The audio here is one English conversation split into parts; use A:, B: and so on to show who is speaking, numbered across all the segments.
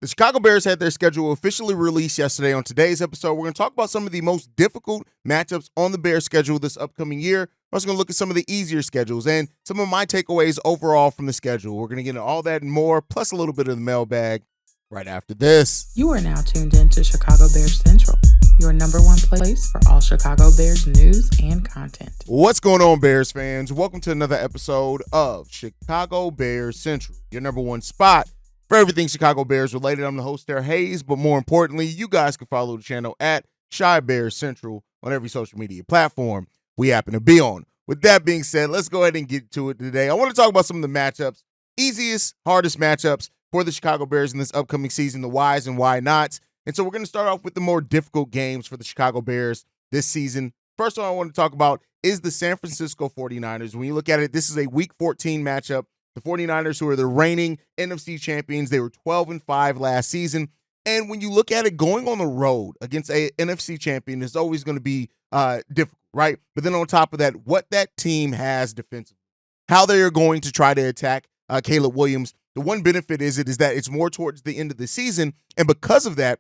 A: The Chicago Bears had their schedule officially released yesterday. On today's episode, we're going to talk about some of the most difficult matchups on the Bears schedule this upcoming year. We're also going to look at some of the easier schedules and some of my takeaways overall from the schedule. We're going to get into all that and more, plus a little bit of the mailbag right after this.
B: You are now tuned in to Chicago Bears Central, your number one place for all Chicago Bears news and content.
A: What's going on, Bears fans? Welcome to another episode of Chicago Bears Central, your number one spot for everything Chicago Bears related. I'm the host there, Haize, but more importantly, you guys can follow the channel at Chi Bears Central on every social media platform we happen to be on. With that being said, let's go ahead and get to it today. I want to talk about some of the matchups, easiest, hardest matchups for the Chicago Bears in this upcoming season, the whys and why nots. And so we're going to start off with the more difficult games for the Chicago Bears this season. First one I want to talk about is the San Francisco 49ers. When you look at it, this is a Week 14 matchup. The 49ers, who are the reigning NFC champions, they were 12-5 last season. And when you look at it, going on the road against a NFC champion is always going to be difficult, right? But then on top of that, what that team has defensively, how they are going to try to attack Caleb Williams. The one benefit is that it's more towards the end of the season. And because of that,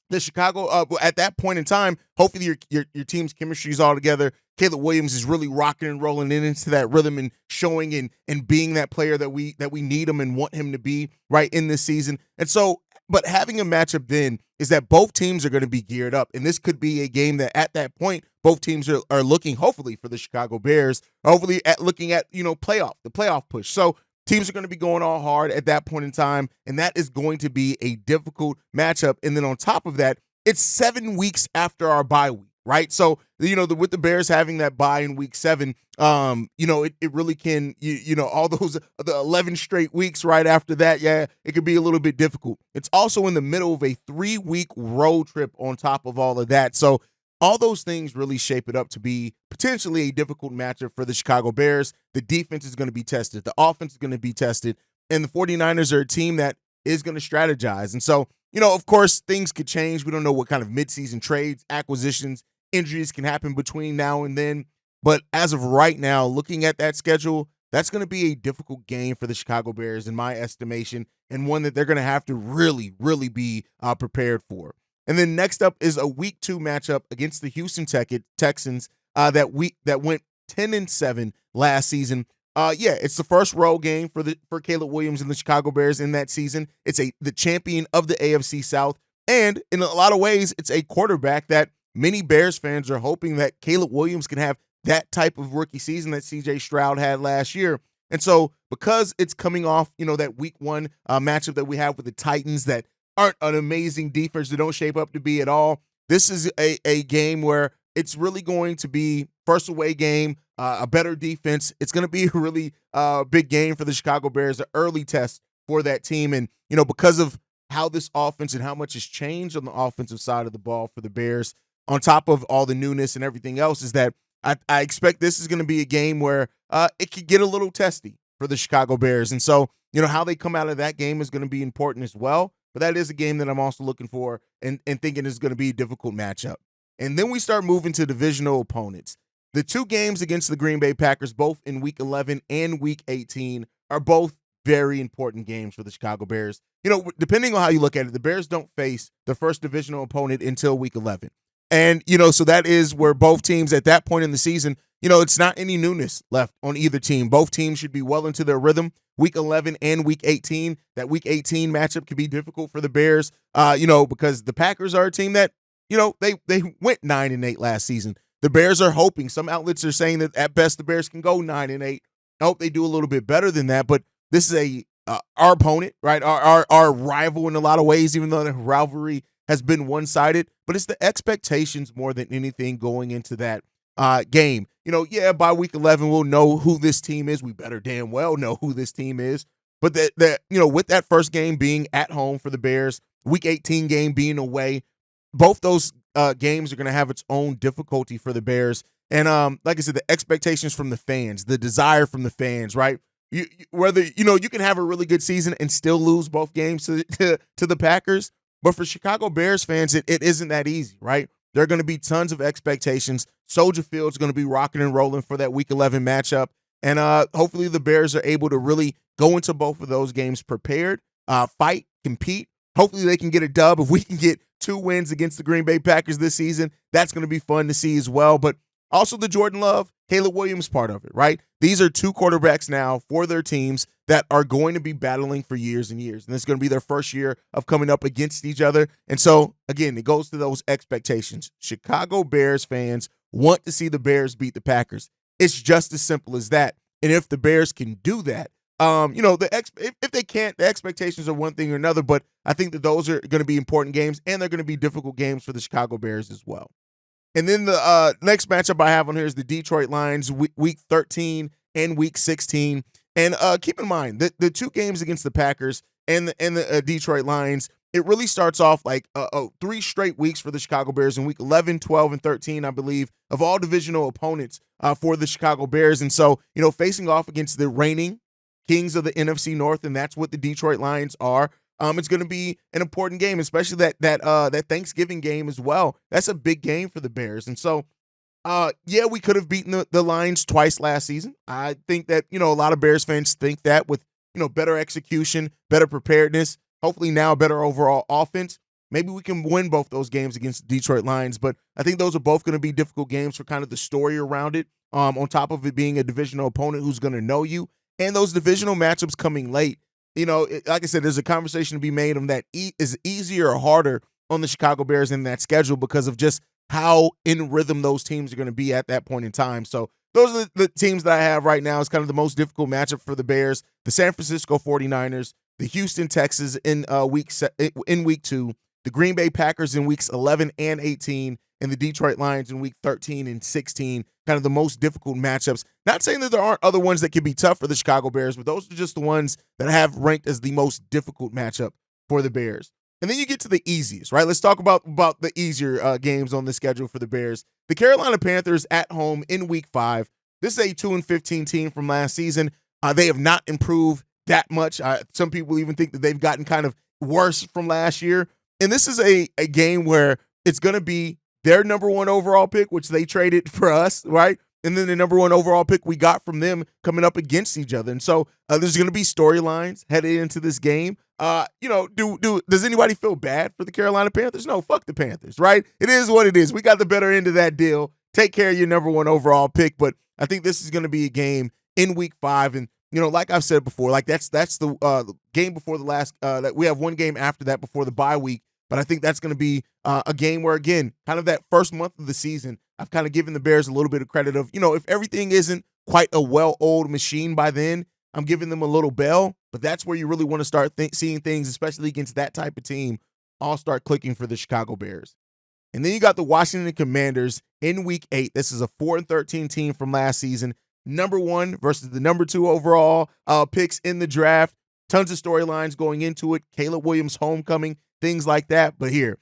A: the Chicago, at that point in time, hopefully your team's chemistry is all together. Caleb Williams is really rocking and rolling into that rhythm and showing and being that player that we need him and want him to be right in this season. And so, but having a matchup then is that both teams are going to be geared up. And this could be a game that at that point, both teams are looking, hopefully for the Chicago Bears, hopefully looking at, the playoff push. So teams are going to be going all hard at that point in time, and that is going to be a difficult matchup. And then on top of that, it's 7 weeks after our bye week, right? So, with the Bears having that bye in week 7, it really can, all the 11 straight weeks right after that, it could be a little bit difficult. It's also in the middle of a 3-week road trip on top of all of that. So all those things really shape it up to be potentially a difficult matchup for the Chicago Bears. The defense is going to be tested. The offense is going to be tested. And the 49ers are a team that is going to strategize. And so, of course, things could change. We don't know what kind of midseason trades, acquisitions, injuries can happen between now and then. But as of right now, looking at that schedule, that's going to be a difficult game for the Chicago Bears, in my estimation, and one that they're going to have to really, really be prepared for. And then next up is a Week 2 matchup against the Houston Texans that went 10-7 last season. It's the first road game for Caleb Williams and the Chicago Bears in that season. It's the champion of the AFC South, and in a lot of ways, it's a quarterback that many Bears fans are hoping that Caleb Williams can have that type of rookie season that C.J. Stroud had last year. And so because it's coming off, that Week 1 matchup that we have with the Titans that aren't an amazing defense, that don't shape up to be at all, this is a game where it's really going to be first away game, a better defense. It's going to be a really big game for the Chicago Bears, an early test for that team. And, because of how this offense and how much has changed on the offensive side of the ball for the Bears, on top of all the newness and everything else, is that I expect this is going to be a game where it could get a little testy for the Chicago Bears. And so, how they come out of that game is going to be important as well. But that is a game that I'm also looking for and thinking is going to be a difficult matchup. And then we start moving to divisional opponents. The 2 games against the Green Bay Packers, both in Week 11 and Week 18, are both very important games for the Chicago Bears. Depending on how you look at it, the Bears don't face the first divisional opponent until Week 11. And, so that is where both teams at that point in the season, it's not any newness left on either team. Both teams should be well into their rhythm. Week 11 and Week 18, that Week 18 matchup could be difficult for the Bears, because the Packers are a team that, they went 9-8 last season. The Bears are hoping, some outlets are saying that at best the Bears can go 9-8. I hope they do a little bit better than that, but this is our opponent, right? Our rival in a lot of ways, even though the rivalry has been one-sided, but it's the expectations more than anything going into that game. By Week 11, we'll know who this team is. We better damn well know who this team is. But with that first game being at home for the Bears, Week 18 game being away, both those games are going to have its own difficulty for the Bears. And like I said, the expectations from the fans, the desire from the fans, right? Whether you can have a really good season and still lose both games to the Packers, but for Chicago Bears fans, it isn't that easy, right? There are going to be tons of expectations. Soldier Field's going to be rocking and rolling for that Week 11 matchup. And hopefully the Bears are able to really go into both of those games prepared, fight, compete, Hopefully they can get a dub. If we can get 2 wins against the Green Bay Packers this season, that's going to be fun to see as well. But also the Jordan Love, Caleb Williams part of it, right? These are 2 quarterbacks now for their teams that are going to be battling for years and years. And this is going to be their first year of coming up against each other. And so, again, it goes to those expectations. Chicago Bears fans want to see the Bears beat the Packers. It's just as simple as that. And if the Bears can do that, if they can't, the expectations are one thing or another, but I think that those are going to be important games, and they're going to be difficult games for the Chicago Bears as well. And then the next matchup I have on here is the Detroit Lions, week 13 and week 16. And keep in mind, the 2 games against the Packers and the Detroit Lions, it really starts off like 3 straight weeks for the Chicago Bears in week 11, 12, and 13, I believe, of all divisional opponents for the Chicago Bears. And so, facing off against the reigning kings of the NFC North, and that's what the Detroit Lions are. It's going to be an important game, especially that Thanksgiving game as well. That's a big game for the Bears. And so, we could have beaten the Lions twice last season. I think that, a lot of Bears fans think that with, better execution, better preparedness, hopefully now a better overall offense, maybe we can win both those games against the Detroit Lions. But I think those are both going to be difficult games for kind of the story around it, on top of it being a divisional opponent who's going to know you. And those divisional matchups coming late, like I said, there's a conversation to be made on that is easier or harder on the Chicago Bears in that schedule because of just how in rhythm those teams are going to be at that point in time. So those are the teams that I have right now. It's kind of the most difficult matchup for the Bears. The San Francisco 49ers, the Houston Texans in week 2, the Green Bay Packers in weeks 11 and 18, and the Detroit Lions in week 13 and 16, kind of the most difficult matchups. Not saying that there aren't other ones that can be tough for the Chicago Bears, but those are just the ones that I have ranked as the most difficult matchup for the Bears. And then you get to the easiest, right? Let's talk about the easier games on the schedule for the Bears. The Carolina Panthers at home in week 5. This is a 2-15 team from last season. They have not improved that much. Some people even think that they've gotten kind of worse from last year. And this is a game where it's going to be their number 1 overall pick, which they traded for us, right? And then the number 1 overall pick we got from them coming up against each other. And so there's going to be storylines headed into this game. Does anybody feel bad for the Carolina Panthers? No, fuck the Panthers, right? It is what it is. We got the better end of that deal. Take care of your number 1 overall pick. But I think this is going to be a game in week 5. And, like I've said before, like that's the game before the last, that we have one game after that before the bye week. But I think that's going to be a game where, again, kind of that first month of the season, I've kind of given the Bears a little bit of credit of, if everything isn't quite a well-oiled machine by then, I'm giving them a little bell. But that's where you really want to start seeing things, especially against that type of team, all start clicking for the Chicago Bears. And then you got the Washington Commanders in week 8. This is a 4-13 team from last season. Number 1 versus the number 2 overall picks in the draft. Tons of storylines going into it. Caleb Williams' homecoming, things like that. But here,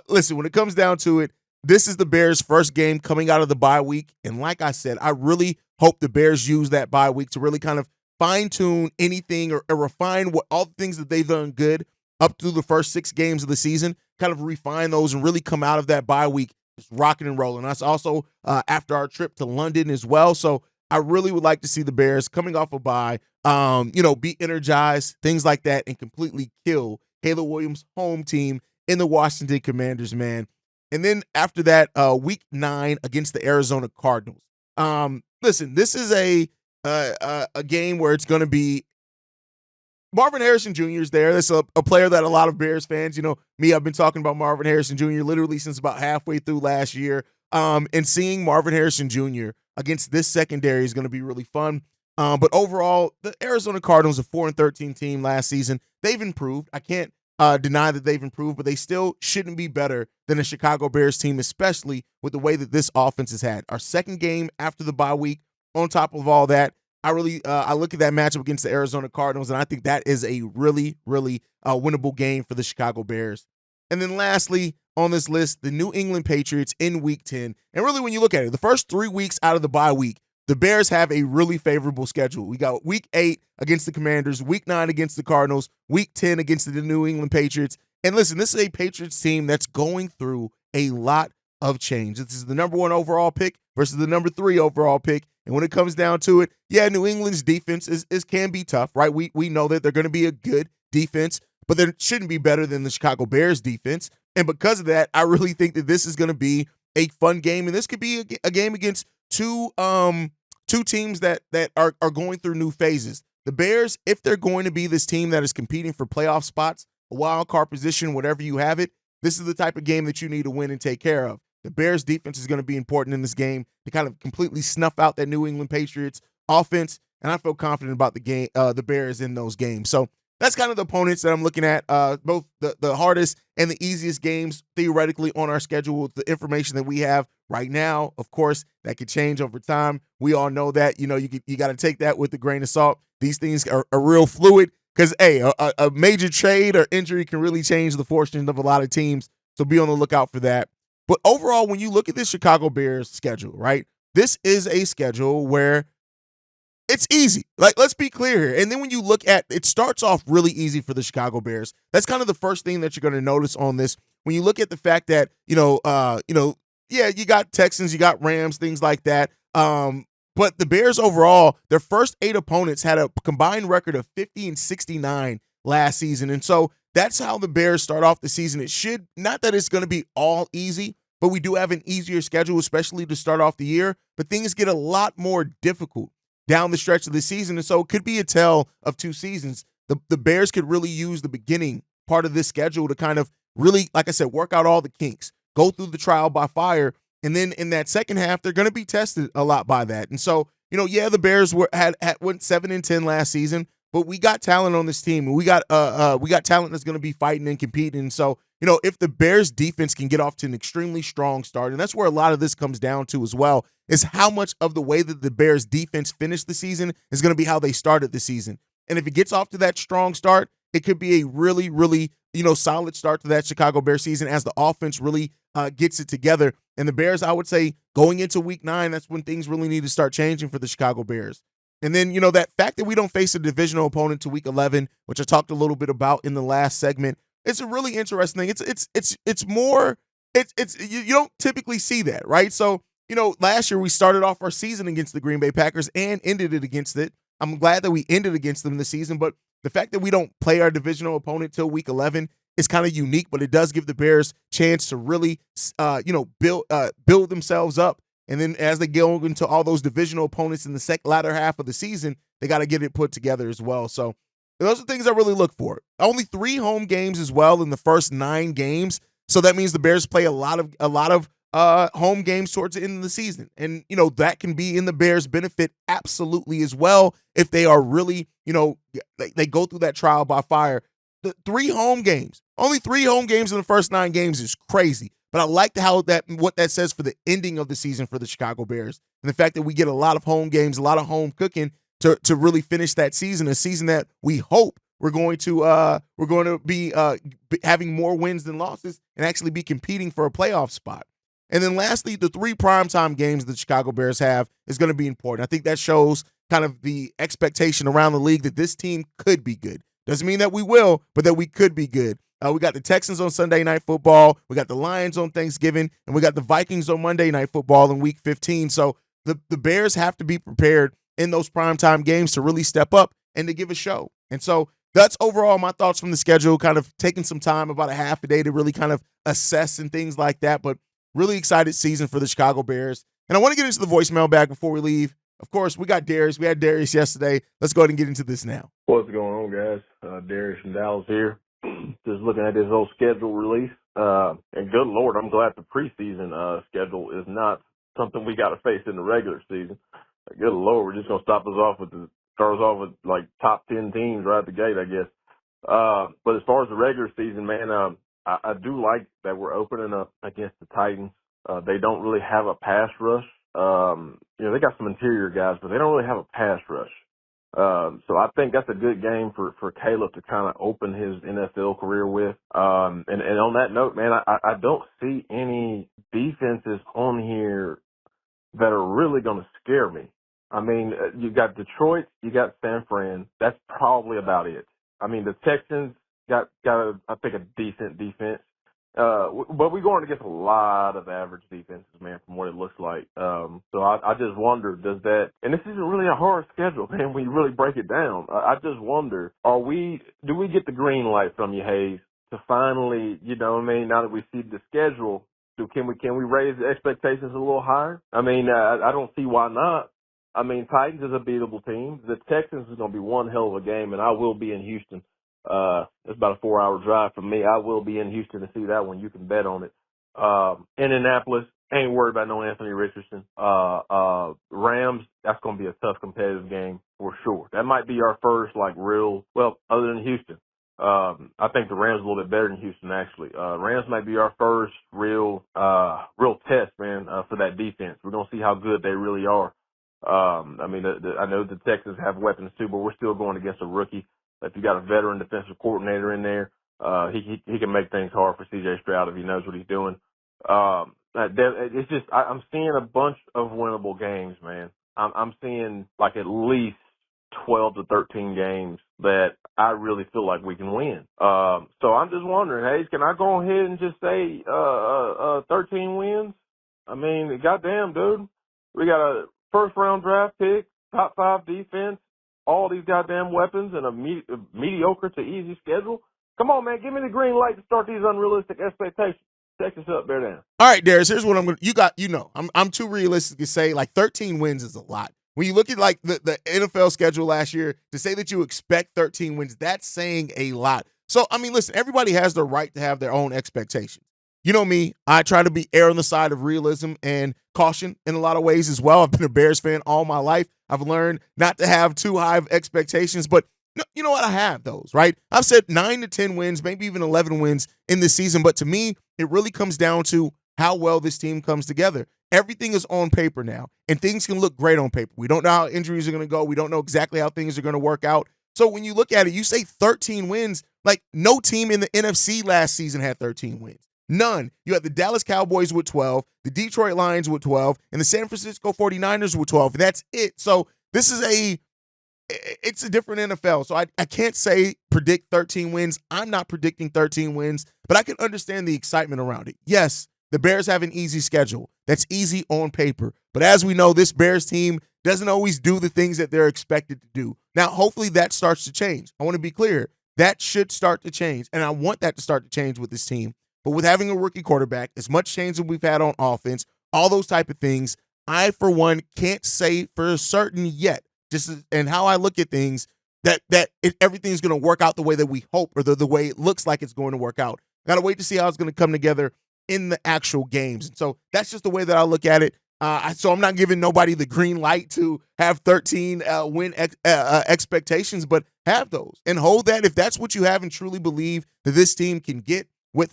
A: listen, when it comes down to it, this is the Bears' first game coming out of the bye week. And like I said, I really hope the Bears use that bye week to really kind of fine-tune anything or refine what all the things that they've done good up through the first 6 games of the season, kind of refine those and really come out of that bye week just rocking and rolling. That's also after our trip to London as well. So I really would like to see the Bears coming off a bye, be energized, things like that, and completely kill Caleb Williams' home team in the Washington Commanders, man. And then after that, week 9 against the Arizona Cardinals. Listen, this is a game where it's going to be Marvin Harrison Jr. is there. That's a player that a lot of Bears fans, I've been talking about Marvin Harrison Jr. literally since about halfway through last year. And seeing Marvin Harrison Jr. against this secondary is going to be really fun. But overall, the Arizona Cardinals, a 4-13 team last season, they've improved. I can't deny that they've improved, but they still shouldn't be better than a Chicago Bears team, especially with the way that this offense has had. Our second game after the bye week, on top of all that, I look at that matchup against the Arizona Cardinals, and I think that is a really, really winnable game for the Chicago Bears. And then lastly on this list, the New England Patriots in week 10. And really, when you look at it, the first 3 weeks out of the bye week, the Bears have a really favorable schedule. We got week 8 against the Commanders, week 9 against the Cardinals, week 10 against the New England Patriots. And listen, this is a Patriots team that's going through a lot of change. This is the number 1 overall pick versus the number 3 overall pick. And when it comes down to it, yeah, New England's defense can be tough, right? We know that they're going to be a good defense. but they shouldn't be better than the Chicago Bears defense. And because of that, I really think that this is going to be a fun game, and this could be a game against two teams that are going through new phases. The Bears, if they're going to be this team that is competing for playoff spots, a wild card position, whatever you have it, this is the type of game that you need to win and take care of. The Bears defense is going to be important in this game to kind of completely snuff out that New England Patriots offense, and I feel confident about the Bears in those games. So that's kind of the opponents that I'm looking at, both the hardest and the easiest games theoretically on our schedule with the information that we have right now. Of course, that could change over time. We all know that. You got to take that with a grain of salt. These things are real fluid because, hey, a major trade or injury can really change the fortunes of a lot of teams. So be on the lookout for that. But overall, when you look at this Chicago Bears schedule, right, this is a schedule where it's easy. Like, let's be clear here. And then when you look at it, starts off really easy for the Chicago Bears. That's kind of the first thing that you're going to notice on this. When you look at the fact that, yeah, you got Texans, you got Rams, things like that. But the Bears overall, their first 8 opponents had a combined record of 50-69 last season. And so that's how the Bears start off the season. It should, not that it's going to be all easy, but we do have an easier schedule, especially to start off the year. But things get a lot more difficult down the stretch of the season. And so it could be a tale of 2 seasons. The Bears could really use the beginning part of this schedule to kind of really, like I said, work out all the kinks, go through the trial by fire. And then in that second half, they're going to be tested a lot by that. And so, the Bears went 7-10 last season, but we got talent on this team. And we got talent that's going to be fighting and competing. And so, if the Bears defense can get off to an extremely strong start, and that's where a lot of this comes down to as well, is how much of the way that the Bears defense finished the season is going to be how they started the season. And if it gets off to that strong start, it could be a really, really, solid start to that Chicago Bears season as the offense really gets it together. And the Bears, I would say, going into week 9, that's when things really need to start changing for the Chicago Bears. And then, that fact that we don't face a divisional opponent to week 11, which I talked a little bit about in the last segment, it's a really interesting thing. You don't typically see that, right? So, last year we started off our season against the Green Bay Packers and ended it against it. I'm glad that we ended against them this season, but the fact that we don't play our divisional opponent till week 11 is kind of unique, but it does give the Bears chance to really, build themselves up. And then as they go into all those divisional opponents in the latter half of the season, they got to get it put together as well. So those are things I really look for. Only 3 home games as well in the first 9 games. So that means the Bears play a lot of home games towards the end of the season. And, that can be in the Bears' benefit absolutely as well if they are really, they go through that trial by fire. The 3 home games, only 3 home games in the first 9 games is crazy. But I like what that says for the ending of the season for the Chicago Bears. And the fact that we get a lot of home games, a lot of home cooking to really finish that season, a season that we hope we're going to be having more wins than losses and actually be competing for a playoff spot. And then lastly, the 3 primetime games the Chicago Bears have is going to be important. I think that shows kind of the expectation around the league that this team could be good. Doesn't mean that we will, but that we could be good. We got the Texans on Sunday Night Football. We got the Lions on Thanksgiving, and we got the Vikings on Monday Night Football in Week 15. So the Bears have to be prepared in those primetime games to really step up and to give a show. And so that's overall my thoughts from the schedule, kind of taking some time, about a half a day to really kind of assess and things like that. But really excited season for the Chicago Bears. And I want to get into the voicemail bag before we leave. Of course, we got Darius. We had Darius yesterday. Let's go ahead and get into this now.
C: What's going on, guys? Darius from Dallas here. Just looking at this whole schedule release. And good Lord, I'm glad the preseason schedule is not something we got to face in the regular season. Good Lord, we're just going to start us off with like top 10 teams right at the gate, I guess. But as far as the regular season, man, I do like that we're opening up against the Titans. They don't really have a pass rush. They got some interior guys, but they don't really have a pass rush. So I think that's a good game for Caleb to kind of open his NFL career with. And on that note, man, I don't see any defenses on here that are really going to scare me. I mean, you got Detroit, you got San Fran. That's probably about it. I mean, the Texans got I think a decent defense. But we're going against a lot of average defenses, man, from what it looks like. So I just wonder, and this isn't really a hard schedule, man, when you really break it down. I just wonder, do we get the green light from you, Haize, to finally, you know what I mean, now that we see the schedule, can we raise the expectations a little higher? I mean, I don't see why not. I mean, Titans is a beatable team. The Texans is going to be one hell of a game, and I will be in Houston. It's about a 4-hour drive from me. I will be in Houston to see that one. You can bet on it. Indianapolis, ain't worried about no Anthony Richardson. Rams, that's going to be a tough competitive game for sure. That might be our first, other than Houston. I think the Rams are a little bit better than Houston, actually. Rams might be our first real test, man, for that defense. We're going to see how good they really are. I mean, I know the Texans have weapons too, but we're still going against a rookie. If you got a veteran defensive coordinator in there, he can make things hard for C.J. Stroud if he knows what he's doing. It's just I'm seeing a bunch of winnable games, man. I'm seeing like at least 12 to 13 games that I really feel like we can win. So I'm just wondering, Haize, can I go ahead and just say 13 wins? I mean, goddamn, dude, we got a first round draft pick, top 5 defense, all these goddamn weapons, and a mediocre to easy schedule. Come on, man, give me the green light to start these unrealistic expectations. Texas up, bear down.
A: All right, Darius, here's what I'm going to, I'm too realistic to say like 13 wins is a lot. When you look at like the NFL schedule last year, to say that you expect 13 wins, that's saying a lot. So, I mean, listen, everybody has the right to have their own expectations. You know me, I try to err on the side of realism and caution in a lot of ways as well. I've been a Bears fan all my life. I've learned not to have too high of expectations, but you know what? I have those, right? I've said 9 to 10 wins, maybe even 11 wins in this season, but to me, it really comes down to how well this team comes together. Everything is on paper now, and things can look great on paper. We don't know how injuries are going to go. We don't know exactly how things are going to work out. So when you look at it, you say 13 wins, like no team in the NFC last season had 13 wins. None. You had the Dallas Cowboys with 12, the Detroit Lions with 12, and the San Francisco 49ers with 12. That's it. So this is it's a different NFL. So I can't predict 13 wins. I'm not predicting 13 wins, but I can understand the excitement around it. Yes, the Bears have an easy schedule. That's easy on paper. But as we know, this Bears team doesn't always do the things that they're expected to do. Now, hopefully that starts to change. I want to be clear. That should start to change, and I want that to start to change with this team. But with having a rookie quarterback, as much change that we've had on offense, all those type of things, I, for one, can't say for certain yet, and how I look at things, that everything's going to work out the way that we hope, or the way it looks like it's going to work out. Got to wait to see how it's going to come together in the actual games. And so that's just the way that I look at it. So I'm not giving nobody the green light to have 13 win expectations, but have those and hold that. If that's what you have and truly believe that this team can get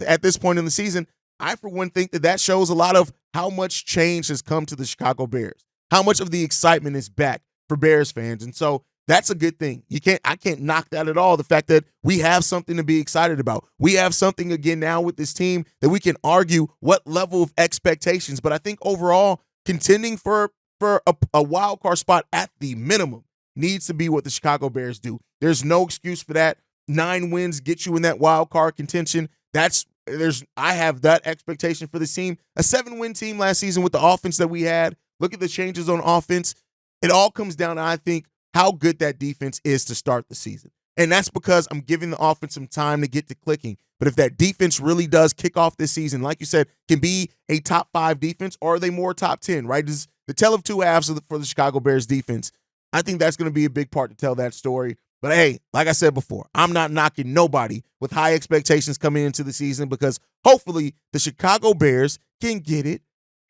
A: at this point in the season, I, for one, think that shows a lot of how much change has come to the Chicago Bears, how much of the excitement is back for Bears fans. And so that's a good thing. I can't knock that at all. The fact that we have something to be excited about. We have something again now with this team that we can argue what level of expectations. But I think overall, contending for a wild card spot at the minimum needs to be what the Chicago Bears do. There's no excuse for that. 9 wins get you in that wild card contention. I have that expectation for this team. A 7-win team last season with the offense that we had. Look at the changes on offense. It all comes down to, I think, how good that defense is to start the season. And that's because I'm giving the offense some time to get to clicking. But if that defense really does kick off this season, like you said, can be a top 5 defense, or are they more top 10, right? Is the tale of two halves for the Chicago Bears defense. I think that's going to be a big part to tell that story. But hey, like I said before, I'm not knocking nobody with high expectations coming into the season, because hopefully the Chicago Bears can get it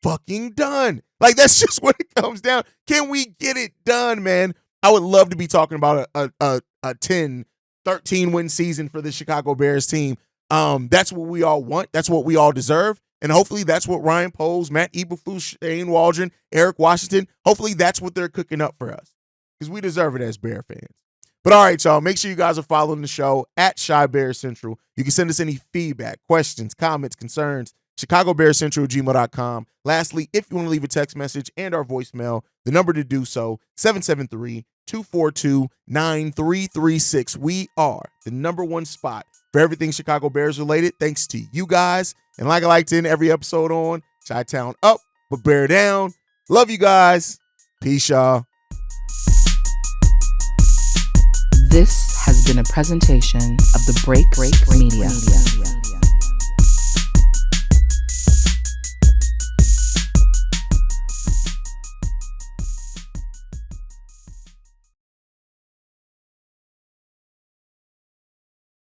A: fucking done. Like, that's just what it comes down. Can we get it done, man? I would love to be talking about a 10, 13-win season for the Chicago Bears team. That's what we all want. That's what we all deserve. And hopefully that's what Ryan Poles, Matt Eberflus, Shane Waldron, Eric Washington, hopefully that's what they're cooking up for us, because we deserve it as Bear fans. But all right, y'all, make sure you guys are following the show at Shy Bear Central. You can send us any feedback, questions, comments, concerns, ChicagoBearsCentral@gmail.com. Lastly, if you want to leave a text message and our voicemail, the number to do so, 773-242-9336. We are the #1 spot for everything Chicago Bears related. Thanks to you guys. And like I like to end every episode on, Chi-Town up, but Bear down. Love you guys. Peace, y'all.
B: This has been a presentation of the Break Media.